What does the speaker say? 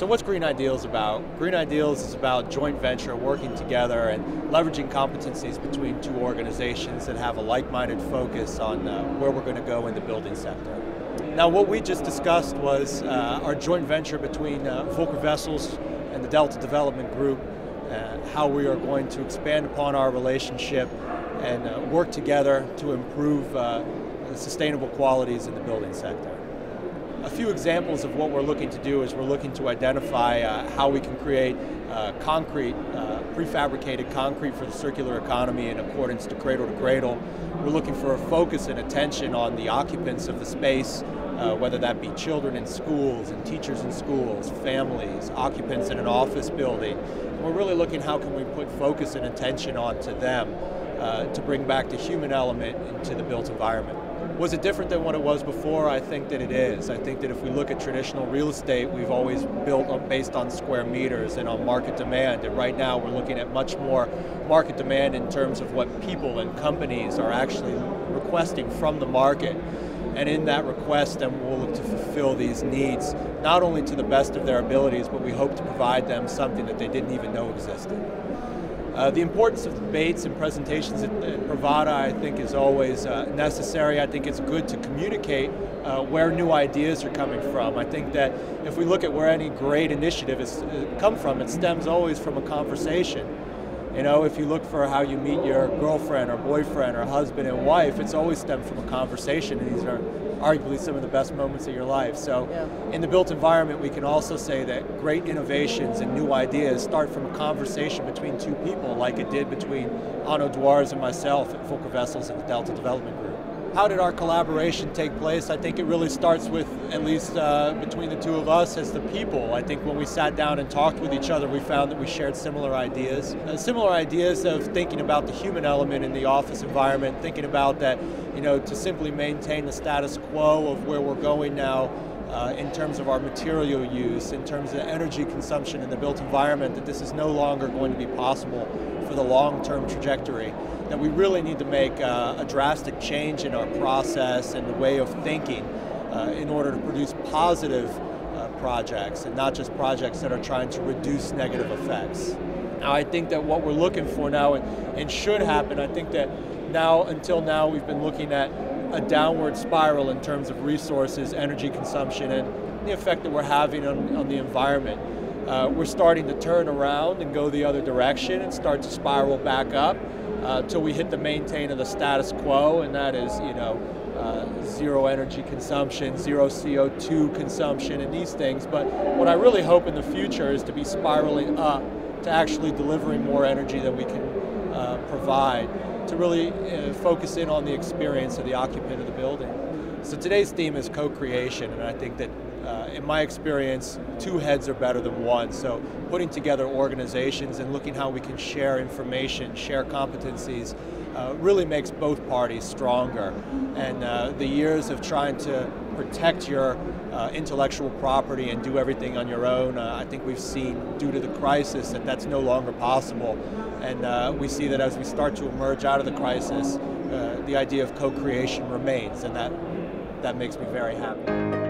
So what's Green Ideals about? Green Ideals is about joint venture, working together and leveraging competencies between two organizations that have a like-minded focus on where we're going to go in the building sector. Now what we just discussed was our joint venture between Volker Wessels and the Delta Development Group, how we are going to expand upon our relationship and work together to improve the sustainable qualities in the building sector. A few examples of what we're looking to do is we're looking to identify how we can create concrete, prefabricated concrete for the circular economy in accordance to cradle to cradle. We're looking for a focus and attention on the occupants of the space, whether that be children in schools and teachers in schools, families, occupants in an office building. And we're really looking how can we put focus and attention onto them to bring back the human element into the built environment. Was it different than what it was before? I think that it is. I think that if we look at traditional real estate, we've always built based on square meters and on market demand. And right now we're looking at much more market demand in terms of what people and companies are actually requesting from the market. And in that request, then we'll look to fulfill these needs, not only to the best of their abilities, but we hope to provide them something that they didn't even know existed. The importance of debates and presentations at PROVADA, I think, is always necessary. I think it's good to communicate where new ideas are coming from. I think that if we look at where any great initiative has come from, it stems always from a conversation. You know, if you look for how you meet your girlfriend or boyfriend or husband and wife, it's always stemmed from a conversation, and these are arguably some of the best moments of your life. So in the built environment, we can also say that great innovations and new ideas start from a conversation between two people, like it did between Anno Dwars and myself at Volker Wessels at the Delta Development Group. How did our collaboration take place? I think it really starts with, at least between the two of us, as the people. I think when we sat down and talked with each other, we found that we shared similar ideas. Similar ideas of thinking about the human element in the office environment, thinking about that, you know, to simply maintain the status quo of where we're going now in terms of our material use, in terms of energy consumption in the built environment, that this is no longer going to be possible for the long-term trajectory, that we really need to make a drastic change in our process and the way of thinking in order to produce positive projects and not just projects that are trying to reduce negative effects. Now I think that what we're looking for now and should happen, I think that until now we've been looking at a downward spiral in terms of resources, energy consumption, and the effect that we're having on the environment. We're starting to turn around and go the other direction and start to spiral back up till we hit the maintain of the status quo, and that is, you know, zero energy consumption, zero CO2 consumption, and these things. But what I really hope in the future is to be spiraling up to actually delivering more energy than we can provide, to really focus in on the experience of the occupant of the building. So today's theme is co-creation, and I think that in my experience, two heads are better than one. So putting together organizations and looking how we can share information, share competencies, really makes both parties stronger. And the years of trying to protect your intellectual property and do everything on your own, I think we've seen, due to the crisis, that that's no longer possible. And we see that as we start to emerge out of the crisis, the idea of co-creation remains, and that makes me very happy.